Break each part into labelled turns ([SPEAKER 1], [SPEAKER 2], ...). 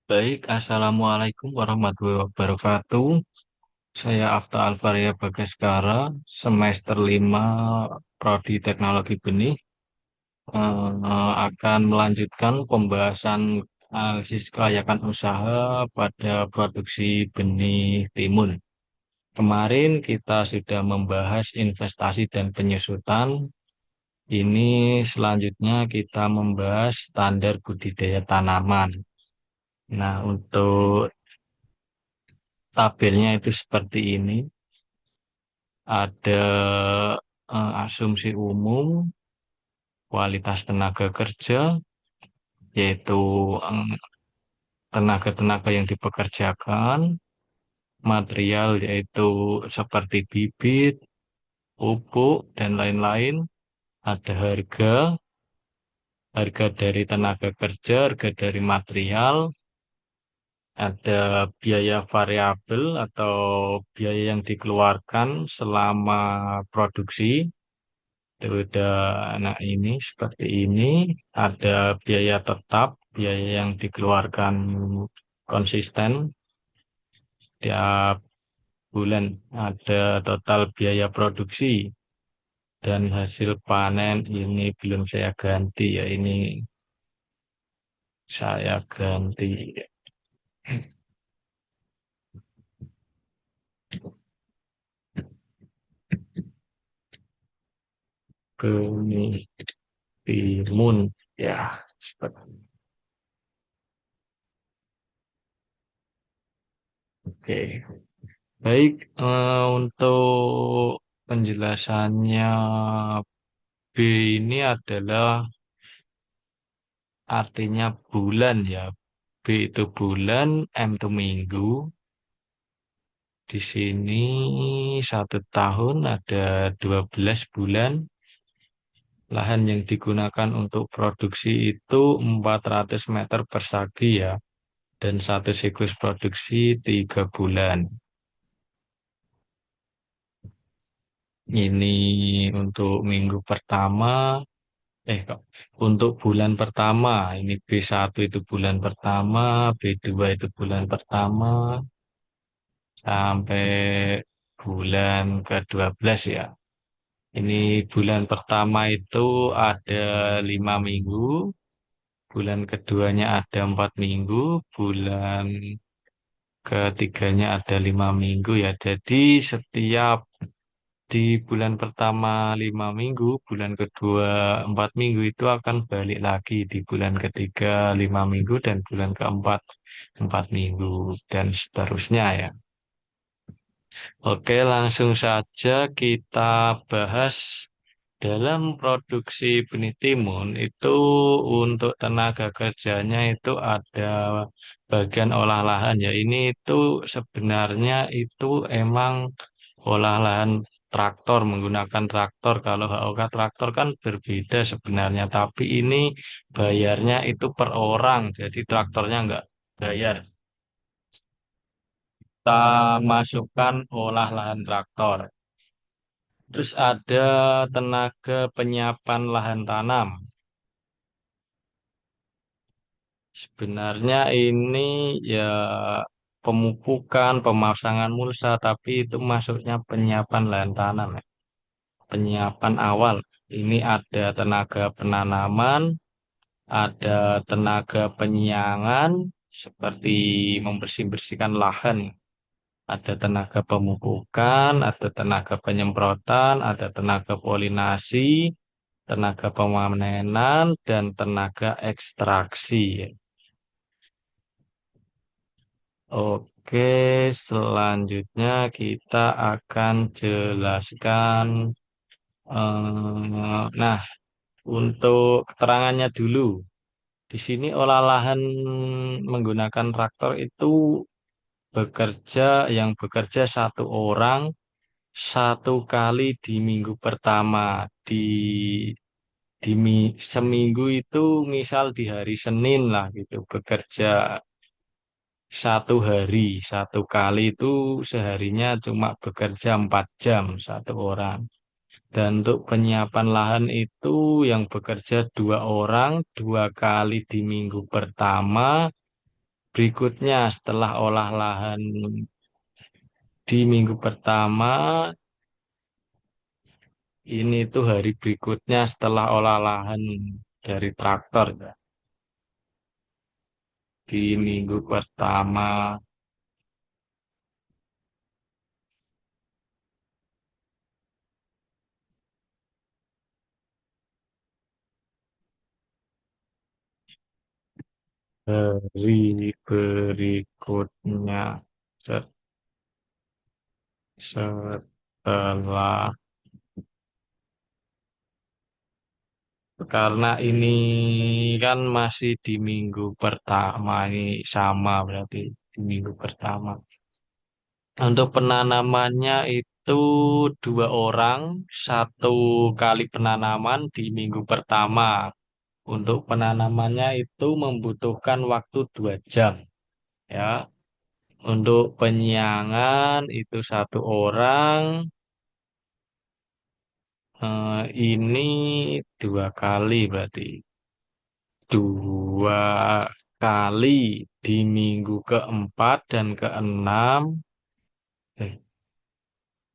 [SPEAKER 1] Baik, Assalamualaikum warahmatullahi wabarakatuh. Saya Afta Alvaria Bagaskara, semester 5 Prodi Teknologi Benih, akan melanjutkan pembahasan analisis kelayakan usaha pada produksi benih timun. Kemarin kita sudah membahas investasi dan penyusutan. Ini selanjutnya kita membahas standar budidaya tanaman. Nah, untuk tabelnya itu seperti ini. Ada asumsi umum, kualitas tenaga kerja, yaitu em, tenaga-tenaga yang dipekerjakan, material yaitu seperti bibit, pupuk, dan lain-lain. Ada harga, harga dari tenaga kerja, harga dari material, ada biaya variabel atau biaya yang dikeluarkan selama produksi. Itu udah, nah ini seperti ini, ada biaya tetap, biaya yang dikeluarkan konsisten tiap bulan, ada total biaya produksi dan hasil panen ini belum saya ganti ya, ini saya ganti benih timun ya, seperti oke. Baik, untuk penjelasannya B ini adalah artinya bulan ya. B itu bulan, M itu minggu. Di sini 1 tahun ada 12 bulan. Lahan yang digunakan untuk produksi itu 400 meter persegi ya. Dan satu siklus produksi 3 bulan. Ini untuk minggu pertama. Kok. Untuk bulan pertama, ini B1 itu bulan pertama, B2 itu bulan pertama, sampai bulan ke-12 ya. Ini bulan pertama itu ada 5 minggu, bulan keduanya ada 4 minggu, bulan ketiganya ada 5 minggu ya. Jadi setiap di bulan pertama 5 minggu, bulan kedua 4 minggu itu akan balik lagi di bulan ketiga 5 minggu dan bulan keempat 4 minggu dan seterusnya ya. Oke, langsung saja kita bahas dalam produksi benih timun itu untuk tenaga kerjanya itu ada bagian olah lahan ya. Ini itu sebenarnya itu emang olah lahan traktor menggunakan traktor. Kalau HOK traktor kan berbeda sebenarnya, tapi ini bayarnya itu per orang, jadi traktornya nggak bayar. Kita masukkan olah lahan traktor. Terus ada tenaga penyiapan lahan tanam. Sebenarnya ini ya pemupukan, pemasangan mulsa, tapi itu masuknya penyiapan lahan tanam, ya. Penyiapan awal. Ini ada tenaga penanaman, ada tenaga penyiangan, seperti membersih-bersihkan lahan. Ada tenaga pemupukan, ada tenaga penyemprotan, ada tenaga polinasi, tenaga pemanenan, dan tenaga ekstraksi. Oke, selanjutnya kita akan jelaskan. Nah, untuk keterangannya dulu, di sini olah lahan menggunakan traktor itu yang bekerja 1 orang 1 kali di minggu pertama. Seminggu itu misal di hari Senin lah gitu bekerja 1 hari, 1 kali itu seharinya cuma bekerja 4 jam 1 orang. Dan untuk penyiapan lahan itu yang bekerja 2 orang 2 kali di minggu pertama berikutnya setelah olah lahan di minggu pertama, ini tuh hari berikutnya setelah olah lahan dari traktor ya. Di minggu pertama, hari berikutnya set- setelah, karena ini kan masih di minggu pertama, ini sama berarti di minggu pertama. Untuk penanamannya itu dua orang, satu kali penanaman di minggu pertama. Untuk penanamannya itu membutuhkan waktu 2 jam, ya. Untuk penyiangan itu satu orang, ini 2 kali berarti. 2 kali di minggu keempat dan keenam.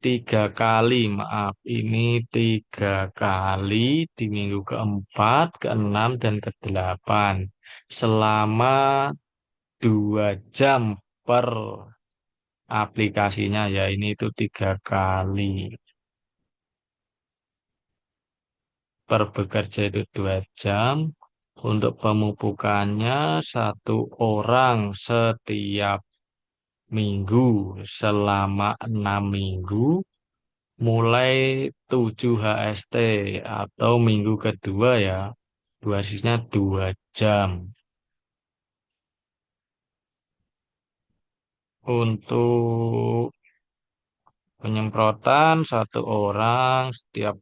[SPEAKER 1] 3 kali, maaf. Ini 3 kali di minggu keempat, keenam, dan kedelapan. Selama 2 jam per aplikasinya ya, ini itu 3 kali. Per bekerja itu 2 jam. Untuk pemupukannya satu orang setiap minggu selama 6 minggu. Mulai 7 HST atau minggu kedua ya, durasinya 2 jam. Untuk penyemprotan satu orang setiap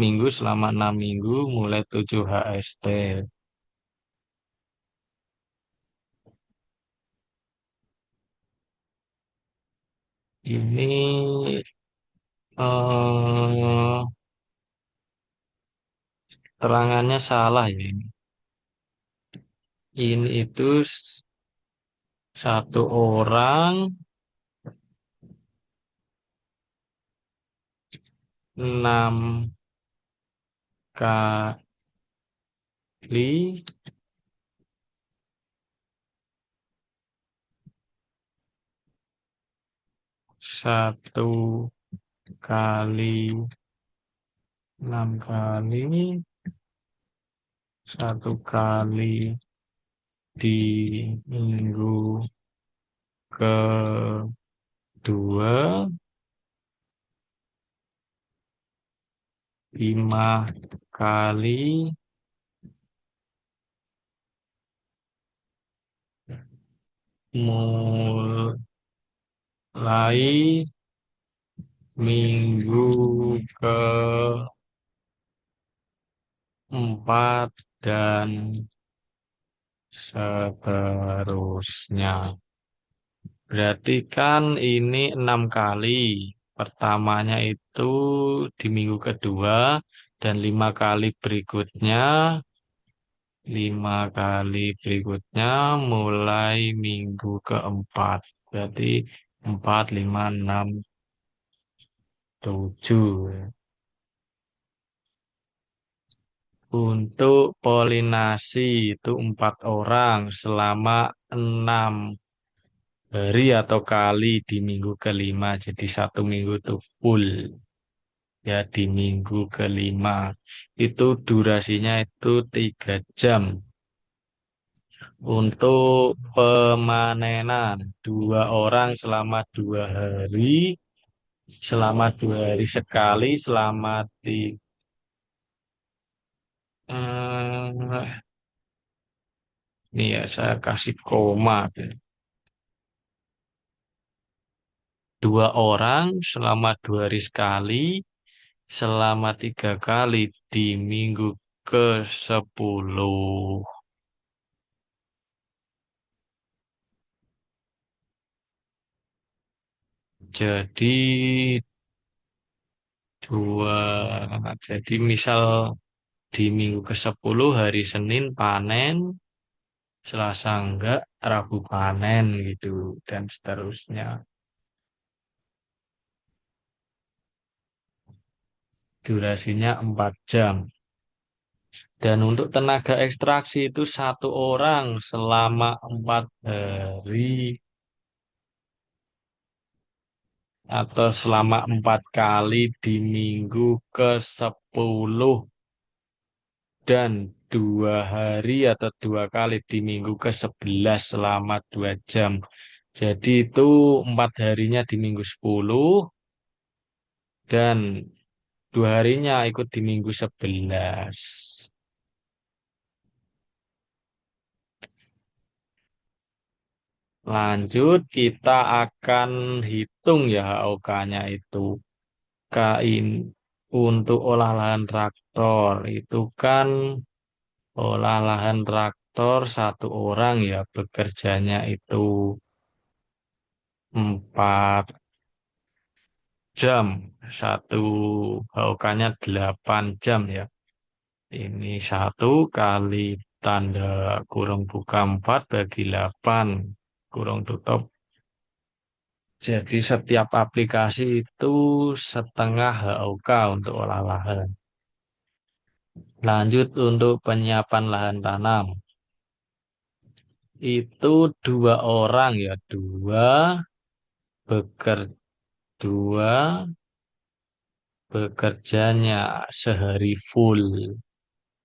[SPEAKER 1] minggu selama 6 minggu mulai 7 HST. Ini eh, terangannya salah ya ini. Ini itu satu orang 6 kali 1 kali 6 kali 1 kali di minggu kedua, 5 kali mulai minggu keempat dan seterusnya. Berarti kan ini 6 kali. Pertamanya itu di minggu kedua dan 5 kali berikutnya mulai minggu keempat. Berarti 4, 5, 6, 7. Untuk polinasi itu 4 orang selama 6 hari atau kali di minggu kelima. Jadi 1 minggu itu full. Ya di minggu kelima. Itu durasinya itu 3 jam. Untuk pemanenan 2 orang selama 2 hari sekali eh, ini ya saya kasih koma. 2 orang selama 2 hari sekali selama 3 kali di minggu ke-10. Jadi dua, jadi misal di minggu ke-10 hari Senin panen, Selasa enggak, Rabu panen gitu dan seterusnya. Durasinya 4 jam. Dan untuk tenaga ekstraksi itu satu orang selama 4 hari atau selama 4 kali di minggu ke-10 dan 2 hari atau 2 kali di minggu ke-11 selama 2 jam. Jadi itu 4 harinya di minggu 10 dan 2 harinya ikut di minggu 11. Lanjut, kita akan hitung ya HOK-nya itu. Kain untuk olah lahan traktor itu kan olah lahan traktor satu orang ya bekerjanya itu 4 jam. Satu HOK-nya 8 jam ya. Ini 1 kali tanda kurung buka 4 bagi 8 kurung tutup. Jadi setiap aplikasi itu setengah HOK untuk olah lahan. Lanjut untuk penyiapan lahan tanam. Itu 2 orang ya, beker, dua bekerjanya sehari full.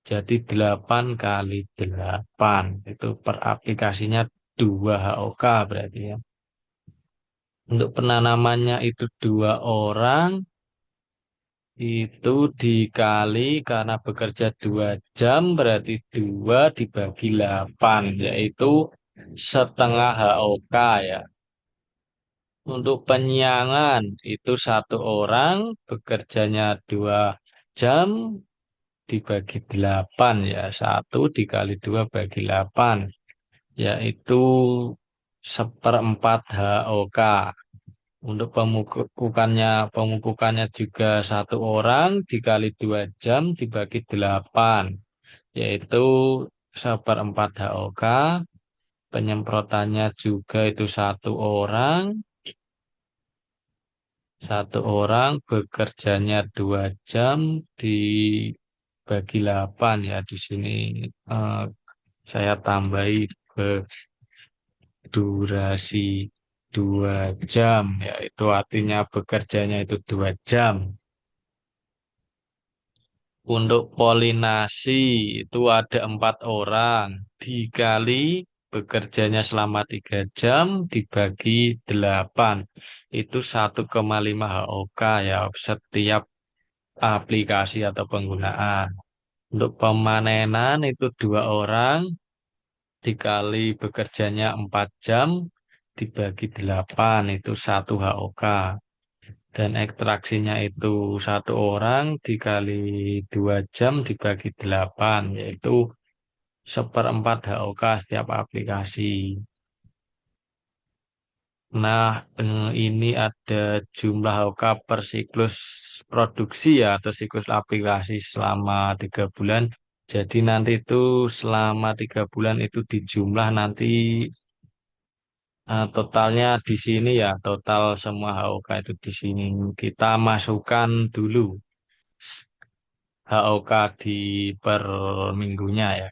[SPEAKER 1] Jadi 8 kali 8. Itu per aplikasinya 2 HOK berarti ya. Untuk penanamannya itu 2 orang. Itu dikali karena bekerja 2 jam berarti 2 dibagi 8 yaitu setengah HOK ya. Untuk penyiangan itu satu orang bekerjanya 2 jam dibagi 8 ya. 1 dikali 2 bagi 8 yaitu seperempat HOK. Untuk pemupukannya juga satu orang dikali 2 jam dibagi 8 yaitu seperempat HOK. Penyemprotannya juga itu satu orang bekerjanya 2 jam dibagi 8 ya di sini eh, saya tambahi durasi 2 jam yaitu artinya bekerjanya itu 2 jam. Untuk polinasi itu ada 4 orang dikali bekerjanya selama 3 jam dibagi 8 itu 1,5 HOK ya setiap aplikasi atau penggunaan. Untuk pemanenan itu 2 orang dikali bekerjanya 4 jam dibagi 8 itu 1 HOK. Dan ekstraksinya itu satu orang dikali 2 jam dibagi 8 yaitu seperempat HOK setiap aplikasi. Nah, ini ada jumlah HOK per siklus produksi ya atau siklus aplikasi selama 3 bulan. Jadi nanti itu selama 3 bulan itu dijumlah nanti totalnya di sini ya, total semua HOK itu di sini. Kita masukkan dulu HOK di per minggunya ya.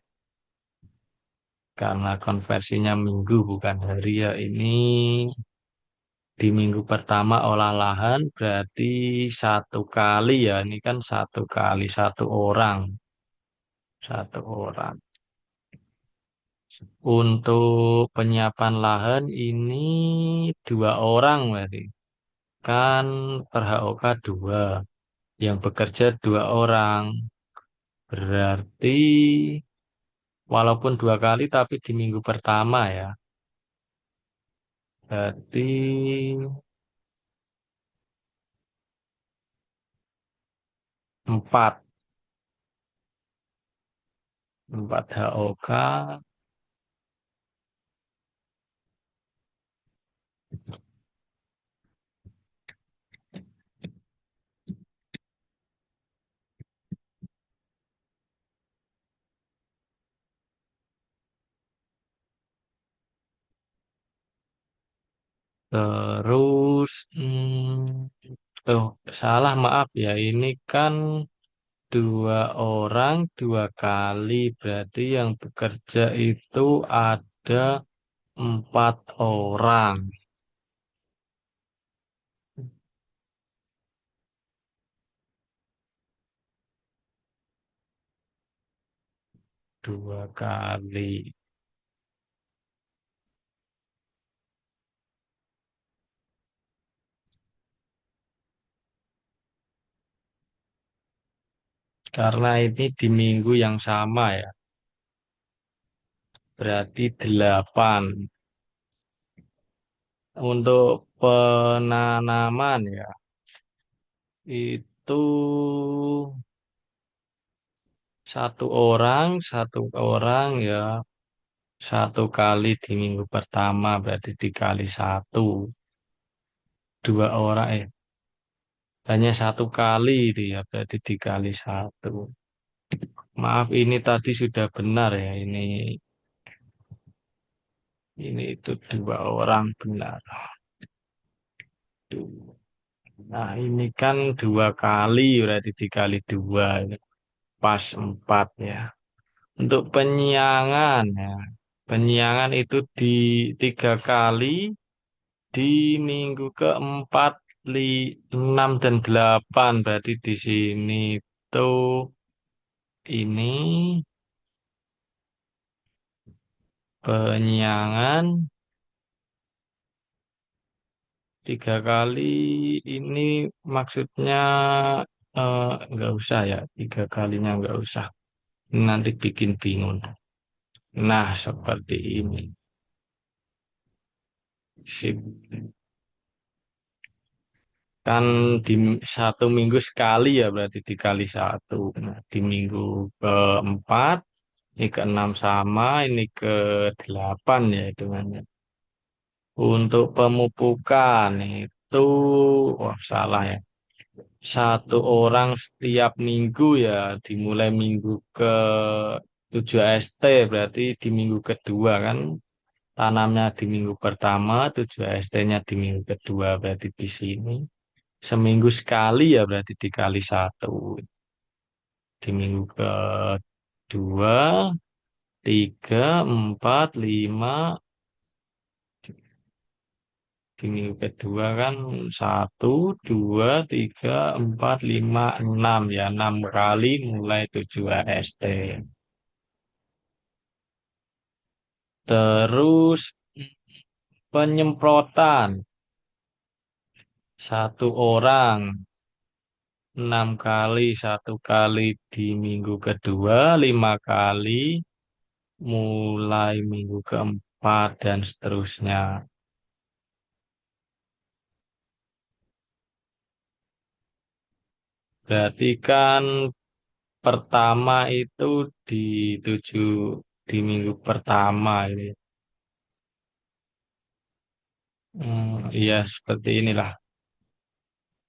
[SPEAKER 1] Karena konversinya minggu bukan hari ya. Ini di minggu pertama olah lahan berarti 1 kali ya. Ini kan 1 kali 1 orang. 1 orang. Untuk penyiapan lahan ini 2 orang berarti. Kan per HOK 2. Yang bekerja 2 orang. Berarti walaupun 2 kali tapi di minggu pertama ya. Berarti 4. 4 HOK. Terus, oh salah maaf ya, ini kan dua orang dua kali, berarti yang bekerja itu ada empat orang. Dua kali. Karena ini di minggu yang sama ya, berarti delapan. Untuk penanaman ya, itu satu orang ya, satu kali di minggu pertama berarti dikali satu. Dua orang, hanya satu kali itu ya, berarti dikali satu. Maaf, ini tadi sudah benar ya, ini itu dua orang benar. Nah, ini kan dua kali, berarti dikali dua, ini pas empat ya. Untuk penyiangan ya, penyiangan itu di tiga kali di minggu keempat, enam dan delapan. Berarti di sini tuh ini penyiangan tiga kali ini maksudnya nggak usah ya, tiga kalinya nggak usah. Nanti bikin bingung. Nah, seperti ini. Sip. Kan di satu minggu sekali ya berarti dikali satu. Nah, di minggu keempat, ini keenam sama, ini ke delapan ya hitungannya. Untuk pemupukan itu, wah salah ya. Satu orang setiap minggu ya, dimulai minggu ke 7 ST, berarti di minggu kedua kan. Tanamnya di minggu pertama, 7 ST-nya di minggu kedua, berarti di sini. Seminggu sekali ya berarti dikali satu. Di minggu kedua, tiga, empat, lima. Di minggu kedua kan satu, dua, tiga, empat, lima, enam ya. Enam kali mulai 7 AST. Terus penyemprotan. Satu orang 6 kali, satu kali di minggu kedua, 5 kali mulai minggu keempat dan seterusnya. Berarti kan pertama itu di tujuh di minggu pertama ini. Iya seperti inilah.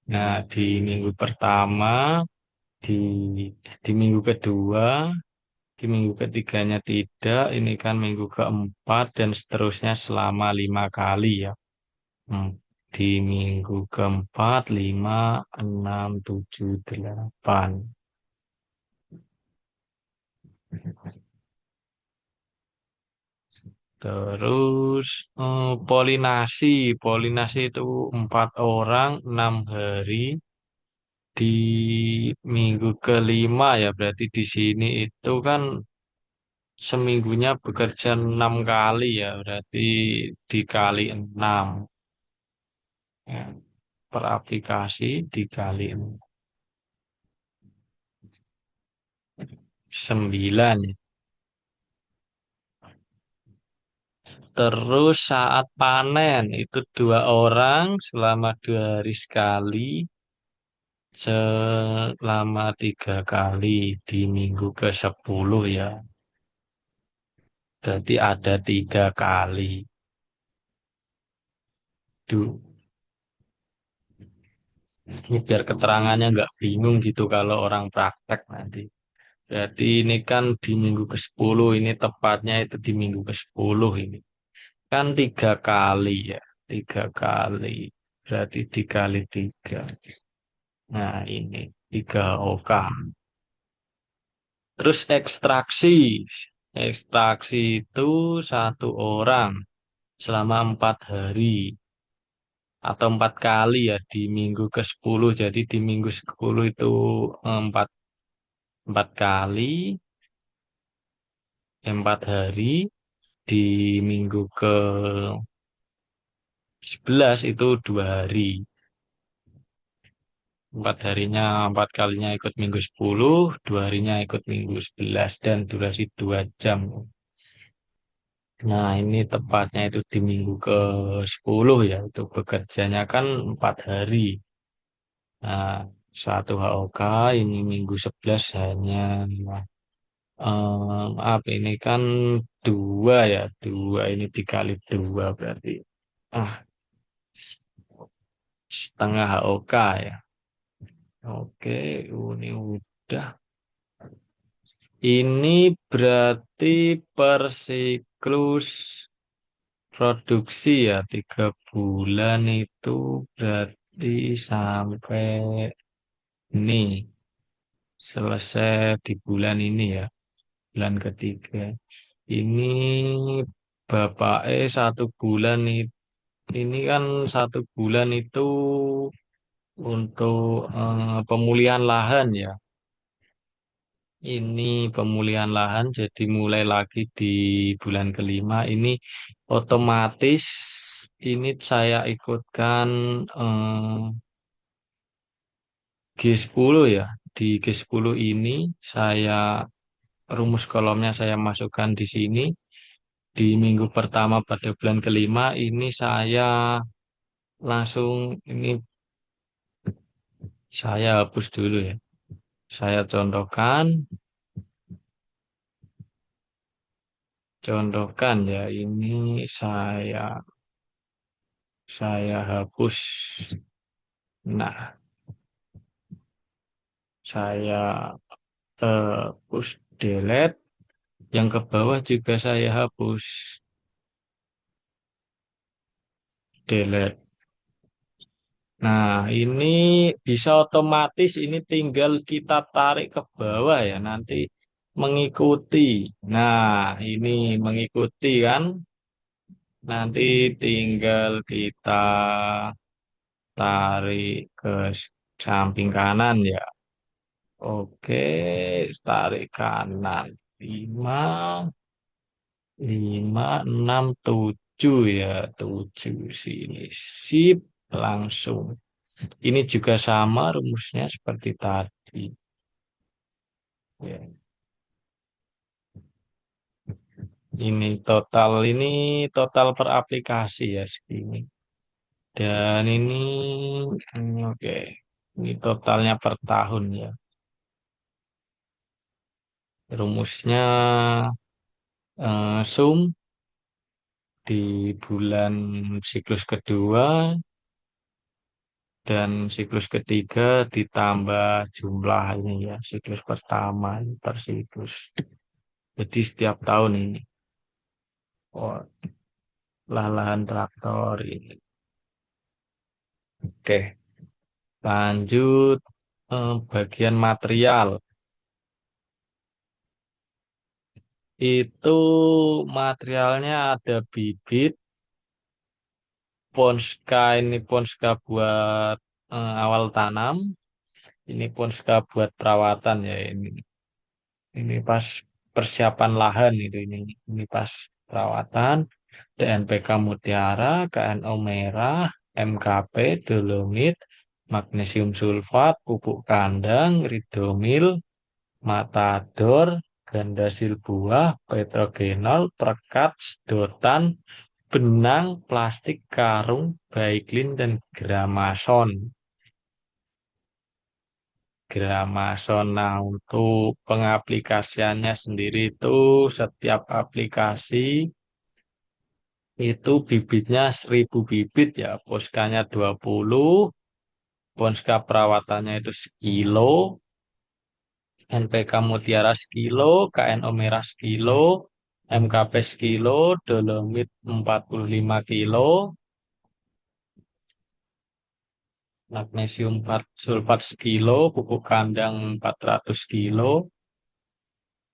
[SPEAKER 1] Nah di minggu pertama, di di minggu kedua, di minggu ketiganya tidak. Ini kan minggu keempat dan seterusnya selama 5 kali ya. Hmm. Di minggu keempat, lima, enam, tujuh, delapan. Terus polinasi, polinasi itu 4 orang, 6 hari di minggu kelima ya. Berarti di sini itu kan seminggunya bekerja 6 kali ya. Berarti dikali 6 ya. Per aplikasi dikali 9. Terus saat panen itu 2 orang selama 2 hari sekali, selama 3 kali di minggu ke 10 ya. Berarti ada 3 kali. Tuh, ini biar keterangannya nggak bingung gitu kalau orang praktek nanti. Berarti ini kan di minggu ke 10, ini tepatnya itu di minggu ke 10 ini. Kan 3 kali ya. tiga kali. Berarti dikali tiga. Nah, ini tiga OK. Terus ekstraksi. Ekstraksi itu satu orang selama 4 hari atau 4 kali ya di minggu ke-10. Jadi di minggu 10 itu empat, 4 kali, 4 hari. Di minggu ke-11 itu 2 hari. 4 harinya, 4 kalinya ikut minggu 10, 2 harinya ikut minggu 11 dan durasi 2 jam. Nah, ini tepatnya itu di minggu ke-10 ya, itu bekerjanya kan 4 hari. Nah, satu HOK ini minggu 11 hanya apa ini kan dua ya, dua ini dikali dua berarti ah setengah HOK ya. Oke, ini udah. Ini berarti per siklus produksi ya 3 bulan itu berarti sampai ini selesai di bulan ini ya, bulan ketiga. Ini Bapak 1 bulan ini kan 1 bulan itu untuk pemulihan lahan ya. Ini pemulihan lahan jadi mulai lagi di bulan kelima ini otomatis ini saya ikutkan G10 ya. Di G10 ini saya rumus kolomnya saya masukkan di sini. Di minggu pertama pada bulan kelima ini saya langsung ini saya hapus dulu ya. Saya contohkan ya ini saya hapus. Nah, saya hapus delete. Yang ke bawah juga saya hapus delete. Nah, ini bisa otomatis ini tinggal kita tarik ke bawah ya nanti mengikuti. Nah, ini mengikuti kan. Nanti tinggal kita tarik ke samping kanan ya. Oke, tarik kanan. 5, 5, 6, 7 ya. 7 sini. Sip, langsung. Ini juga sama rumusnya seperti tadi. Ya. Ini total per aplikasi ya segini. Dan ini oke. Ini totalnya per tahun ya. Rumusnya sum di bulan siklus kedua dan siklus ketiga ditambah jumlah ini ya siklus pertama per siklus. Jadi setiap tahun ini. Oh, lahan traktor ini. Oke, lanjut bagian material. Itu materialnya ada bibit, Ponska ini Ponska buat awal tanam, ini Ponska buat perawatan ya ini. Ini pas persiapan lahan itu ini pas perawatan. DNPK Mutiara, KNO Merah, MKP, Dolomit, magnesium sulfat, pupuk kandang, Ridomil, Matador, ganda silbuah, petrogenol, perkat, sedotan, benang, plastik, karung, baiklin, dan gramason. Gramason. Nah, untuk pengaplikasiannya sendiri itu setiap aplikasi itu bibitnya 1.000 bibit ya, poskanya 20, ponska perawatannya itu sekilo, NPK Mutiara sekilo, KNO Merah sekilo, MKP sekilo, Dolomit 45 kilo, magnesium 4 sulfat sekilo, pupuk kandang 400 kilo,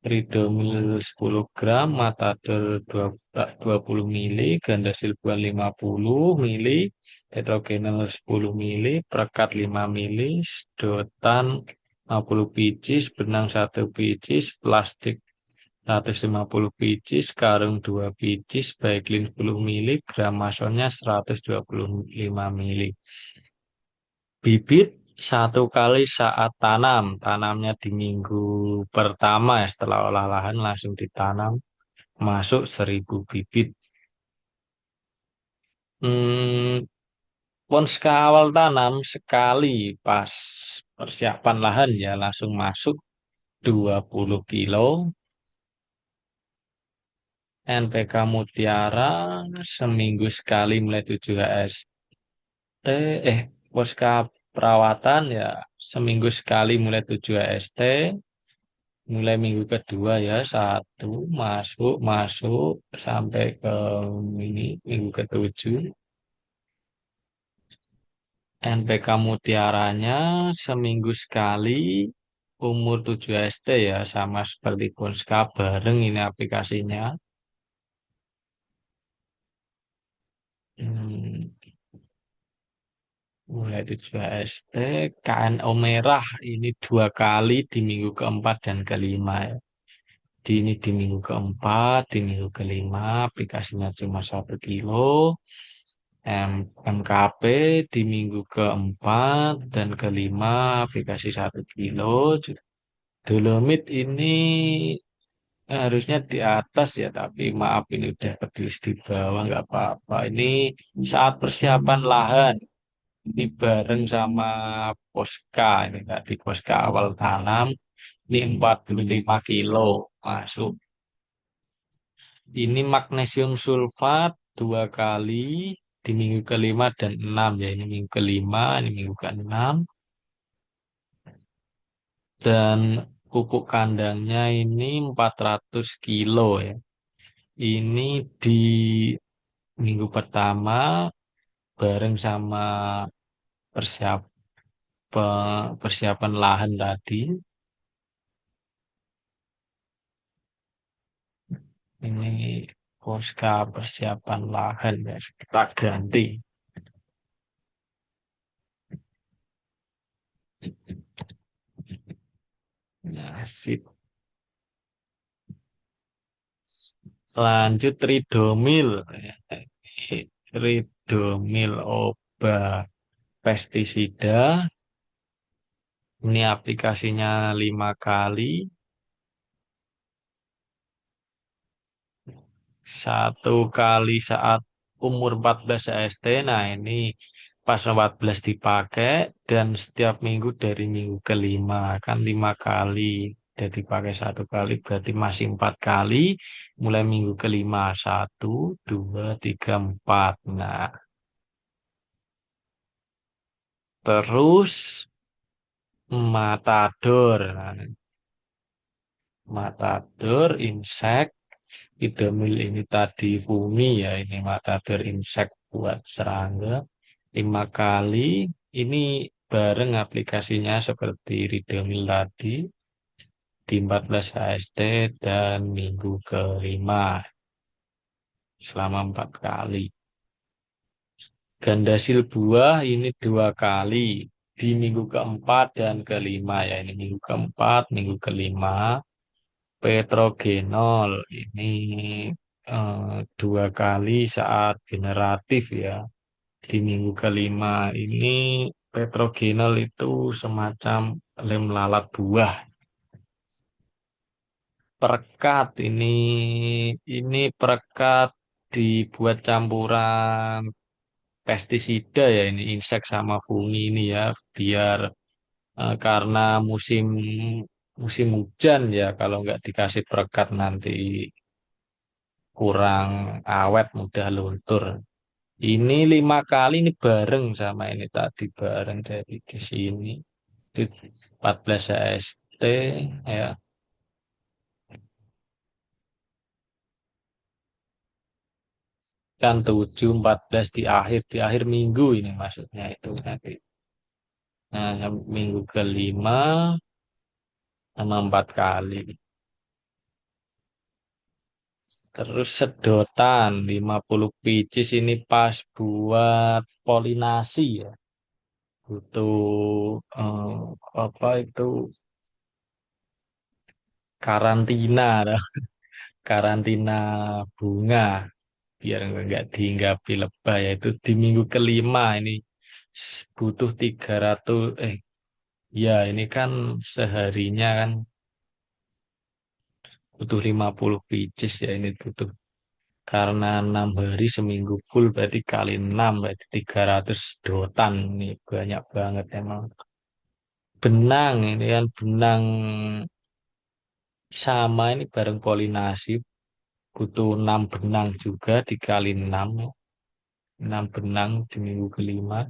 [SPEAKER 1] Ridomil 10 gram, Matador 20 mili, ganda silbuan 50 mili, Petrogenol 10 mili, Prekat 5 mili, sedotan 50 pieces, benang 1 pieces, plastik 150 pieces, karung 2 pieces, Baiklin 10 mili, gram masonnya 125 mili. Bibit satu kali saat tanam. Tanamnya di minggu pertama ya, setelah olah lahan langsung ditanam. Masuk 1.000 bibit. Hmm, Ponska awal tanam sekali pas persiapan lahan ya langsung masuk 20 kilo. NPK Mutiara seminggu sekali mulai 7 HST. Ponska perawatan ya seminggu sekali mulai 7 HST. Mulai minggu kedua ya satu masuk masuk sampai ke ini minggu ketujuh. NPK Mutiaranya seminggu sekali umur 7 ST ya sama seperti Ponska bareng ini aplikasinya. Hmm, Mulai 7 ST KNO merah ini 2 kali di minggu keempat dan kelima ya. Ini di minggu keempat, di minggu kelima aplikasinya cuma 1 kilo. MKP di minggu keempat dan kelima aplikasi 1 kilo. Dolomit ini harusnya di atas ya, tapi maaf ini udah ketulis di bawah nggak apa-apa. Ini saat persiapan lahan, ini bareng sama Poska ini tadi Poska awal tanam ini 45 kilo masuk. Ini magnesium sulfat 2 kali di minggu kelima dan enam ya. Ini minggu kelima, ini minggu keenam. Dan pupuk kandangnya ini 400 kilo ya. Ini di minggu pertama bareng sama persiap persiapan lahan tadi. Ini poska persiapan lahan ya. Kita ganti. Nah, sip. Lanjut Ridomil. Ridomil obat pestisida. Ini aplikasinya 5 kali. 1 kali saat umur 14 AST. Nah, ini pas 14 dipakai dan setiap minggu dari minggu kelima. Kan 5 kali. Jadi dipakai 1 kali berarti masih 4 kali. Mulai minggu kelima. Satu, dua, tiga, empat. Nah, terus Matador. Nah, Matador, insek, Idomil ini tadi fungi ya, ini Matador insek buat serangga. 5 kali, ini bareng aplikasinya seperti Ridomil tadi di 14 HST dan minggu kelima selama 4 kali. Gandasil buah ini 2 kali di minggu keempat dan kelima ya, ini minggu keempat, minggu kelima. Petrogenol ini 2 kali saat generatif ya. Di minggu kelima ini petrogenol itu semacam lem lalat buah. Perekat ini perekat dibuat campuran pestisida ya ini insek sama fungi ini ya biar karena musim musim hujan ya kalau nggak dikasih perekat nanti kurang awet, mudah luntur. Ini 5 kali ini bareng sama ini tadi bareng dari di sini di 14 HST ya kan 7 14 di akhir minggu ini maksudnya itu nanti. Nah, minggu kelima sama 4 kali. Terus sedotan 50 pieces ini pas buat polinasi ya. Butuh apa itu karantina, karantina bunga biar nggak dihinggapi lebah ya itu di minggu kelima ini butuh 300 ya ini kan seharinya kan butuh 50 pieces ya ini butuh karena 6 hari seminggu full berarti kali 6 berarti 300 sedotan nih banyak banget emang benang ini kan benang sama ini bareng polinasi butuh 6 benang juga dikali 6 6 benang di minggu kelima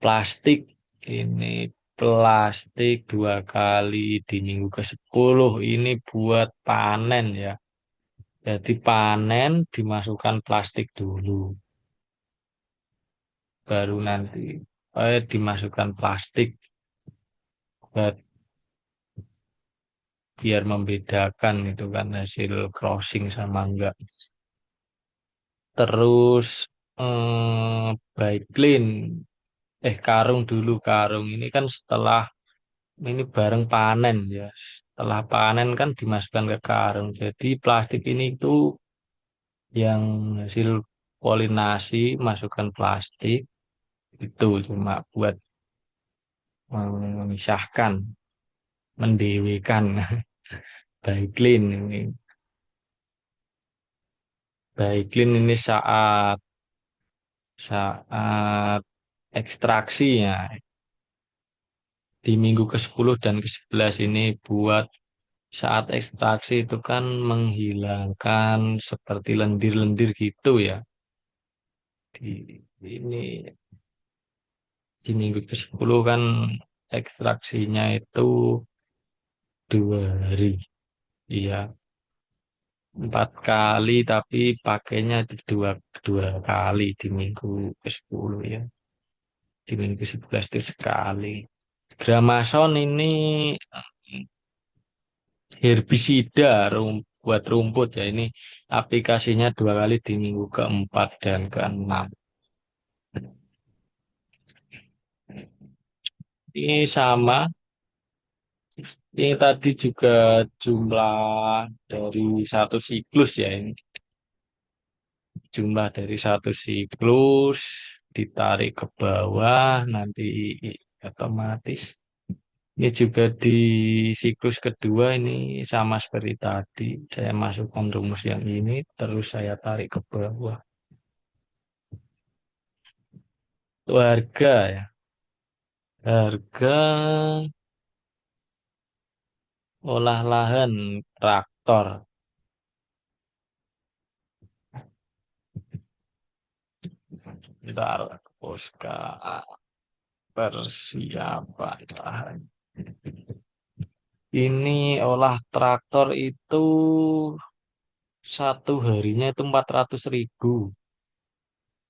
[SPEAKER 1] plastik ini plastik 2 kali di minggu ke-10 ini buat panen ya jadi panen dimasukkan plastik dulu baru nanti dimasukkan plastik buat biar membedakan itu kan hasil crossing sama enggak terus by clean karung dulu karung ini kan setelah ini bareng panen ya setelah panen kan dimasukkan ke karung jadi plastik ini itu yang hasil polinasi masukkan plastik itu cuma buat memisahkan mendewekan Baiklin ini Baiklin ini saat saat ekstraksi ya di minggu ke-10 dan ke-11 ini buat saat ekstraksi itu kan menghilangkan seperti lendir-lendir gitu ya ini di minggu ke-10 kan ekstraksinya itu 2 hari iya 4 kali tapi pakainya dua dua kali di minggu ke-10 ya di minggu ke-11 itu sekali Gramason ini herbisida buat rumput ya ini aplikasinya 2 kali di minggu ke-4 dan ke-6 ini sama ini tadi juga jumlah dari satu siklus ya ini jumlah dari satu siklus ditarik ke bawah nanti otomatis ini juga di siklus kedua ini sama seperti tadi saya masukkan rumus yang ini terus saya tarik ke bawah itu harga ya harga olah lahan traktor bentar Poska persiapan lahan ini olah traktor itu 1 harinya itu 400.000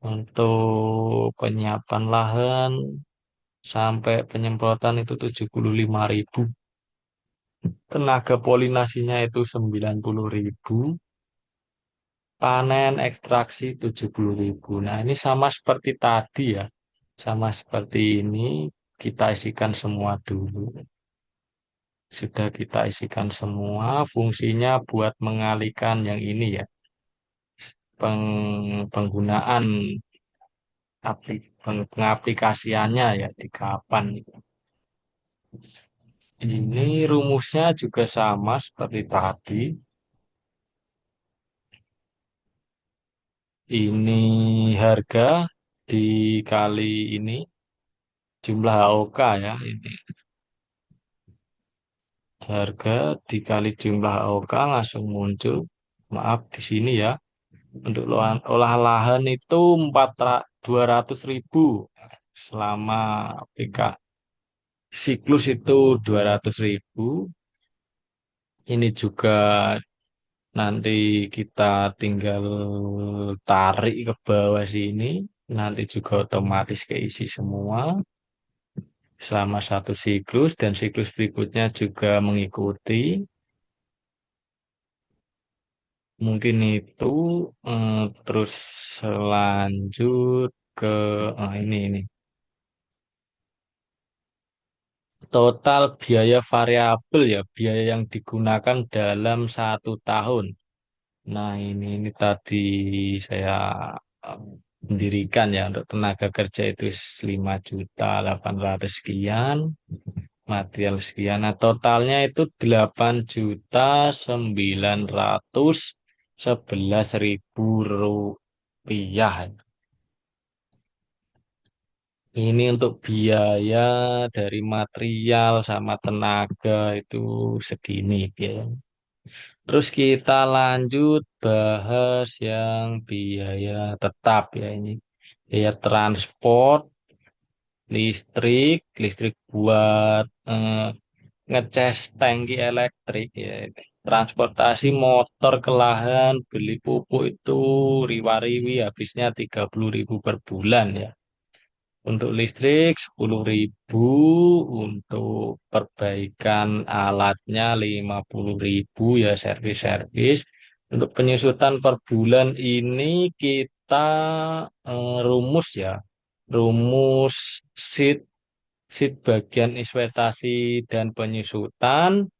[SPEAKER 1] untuk penyiapan lahan sampai penyemprotan itu 75.000 tenaga polinasinya itu 90.000 panen ekstraksi 70.000 nah ini sama seperti tadi ya sama seperti ini kita isikan semua dulu sudah kita isikan semua fungsinya buat mengalihkan yang ini ya penggunaan pengaplikasiannya ya di kapan gitu. Ini rumusnya juga sama seperti tadi. Ini harga dikali ini jumlah AOK ya. Ini harga dikali jumlah AOK langsung muncul. Maaf di sini ya. Untuk olah lahan itu 200.000 selama PK siklus itu 200.000. Ini juga nanti kita tinggal tarik ke bawah sini. Nanti juga otomatis keisi semua. selama satu siklus dan siklus berikutnya juga mengikuti. Mungkin itu terus lanjut ke ini. Total biaya variabel ya, biaya yang digunakan dalam satu tahun. Nah, ini tadi saya eh, mendirikan ya untuk tenaga kerja itu 5.800.000 sekian, material sekian. Nah, totalnya itu 8.911.000 rupiah. Ini untuk biaya dari material sama tenaga itu segini biaya. Terus kita lanjut bahas yang biaya tetap ya ini. Biaya transport, listrik buat ngecas tangki elektrik ya. Transportasi motor ke lahan, beli pupuk itu riwa-riwi habisnya 30.000 per bulan ya. Untuk listrik 10.000, untuk perbaikan alatnya 50.000 ya servis-servis. Untuk penyusutan per bulan ini kita rumus ya, rumus sheet sheet bagian investasi dan penyusutan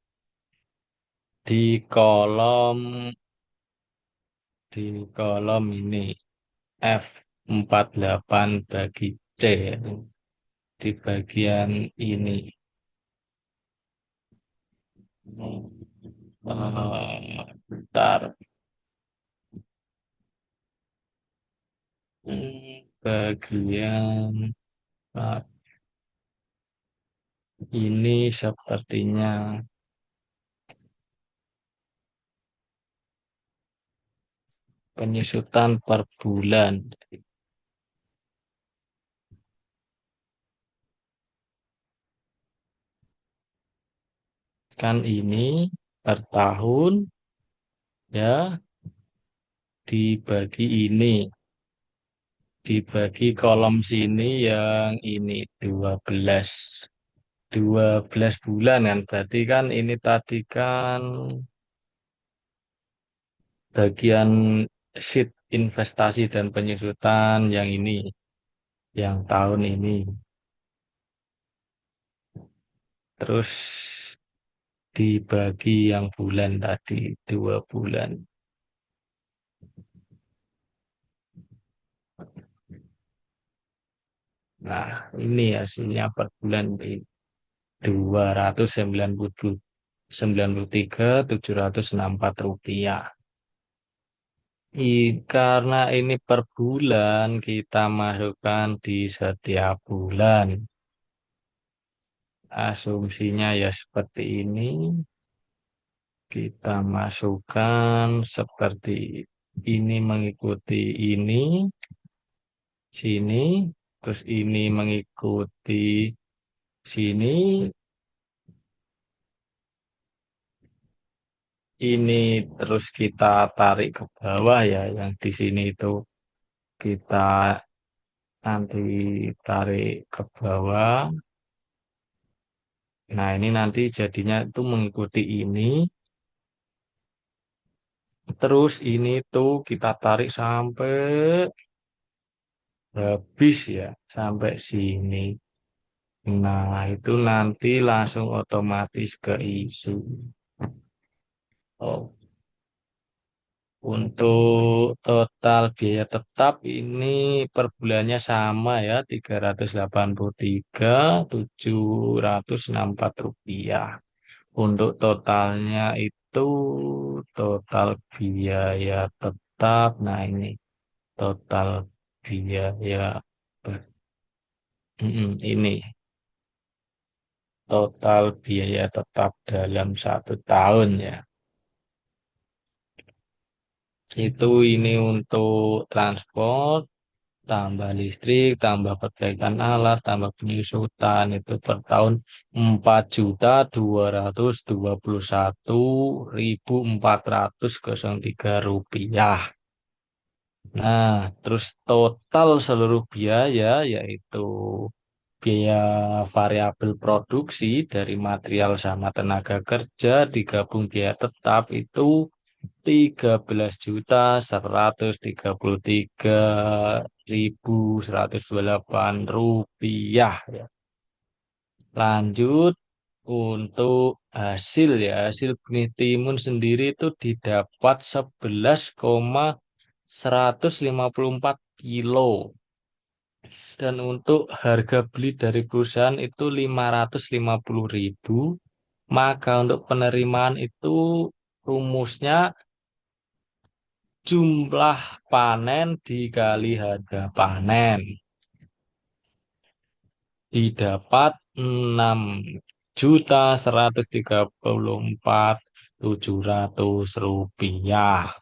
[SPEAKER 1] di kolom di kolom ini F48 bagi C ya. Di bagian ini. Bentar. Bagian ah, ini sepertinya penyusutan per bulan. Kan ini per tahun ya dibagi ini. Dibagi kolom sini yang ini 12 bulan kan. Berarti kan ini tadi kan bagian sheet investasi dan penyusutan yang ini, yang tahun ini. Terus dibagi yang bulan tadi, 2 bulan. Nah, ini hasilnya per bulan di 293.764 rupiah. Karena ini per bulan, kita masukkan di setiap bulan. Asumsinya ya seperti ini. Kita masukkan seperti ini mengikuti ini, sini, terus ini mengikuti sini, ini terus kita tarik ke bawah ya, yang di sini itu kita nanti tarik ke bawah. Nah, ini nanti jadinya itu mengikuti ini, terus ini tuh kita tarik sampai habis ya, sampai sini. Nah, itu nanti langsung otomatis keisi. Oh, untuk total biaya tetap ini per bulannya sama ya, 383.764 rupiah. Untuk totalnya itu total biaya tetap. Nah, ini total biaya ini total biaya tetap dalam satu tahun ya. Itu ini untuk transport, tambah listrik, tambah perbaikan alat, tambah penyusutan itu per tahun 4.221.403 rupiah. Nah, terus total seluruh biaya yaitu biaya variabel produksi dari material sama tenaga kerja digabung biaya tetap itu 13.133.128 rupiah ya. Lanjut untuk hasil ya, hasil benih timun sendiri itu didapat 11,154 kilo. Dan untuk harga beli dari perusahaan itu 550.000. Maka untuk penerimaan itu rumusnya jumlah panen dikali harga panen. Didapat 6.134.700 rupiah.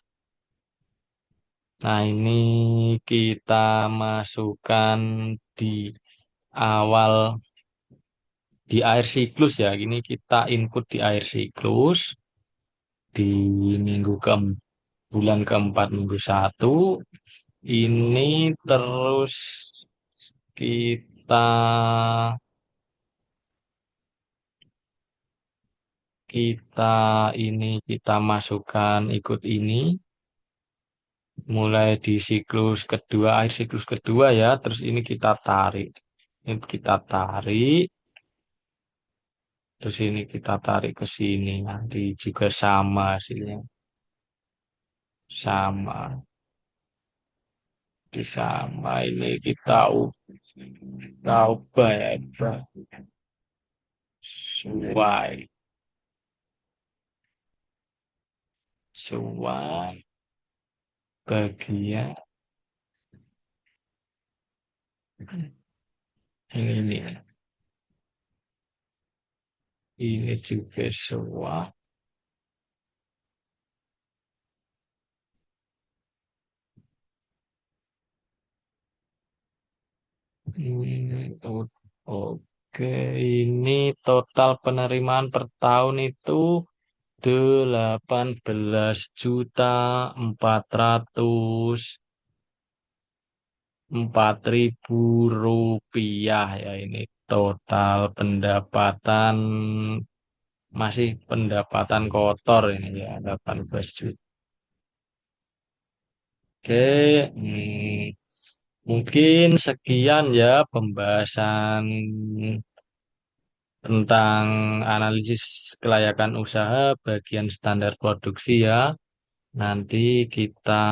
[SPEAKER 1] Nah, ini kita masukkan di awal di akhir siklus ya. Ini kita input di akhir siklus di minggu ke bulan keempat minggu satu. Ini terus kita kita kita masukkan ikut ini mulai di siklus kedua, akhir siklus kedua ya, terus ini kita tarik, terus ini kita tarik ke sini, nanti juga sama hasilnya, sama, di sama ini kita ubah ya, ubah sesuai, sesuai bagian ini, ini juga sesuai. Oke, ini total penerimaan per tahun itu 18.404.000 ya, ini total pendapatan, masih pendapatan kotor ini ya, 18 juta. Oke, mungkin sekian ya pembahasan tentang analisis kelayakan usaha bagian standar produksi ya. Nanti kita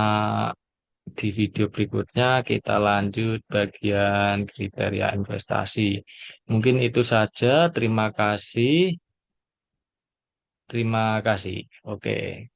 [SPEAKER 1] di video berikutnya kita lanjut bagian kriteria investasi. Mungkin itu saja. Terima kasih. Terima kasih. Oke.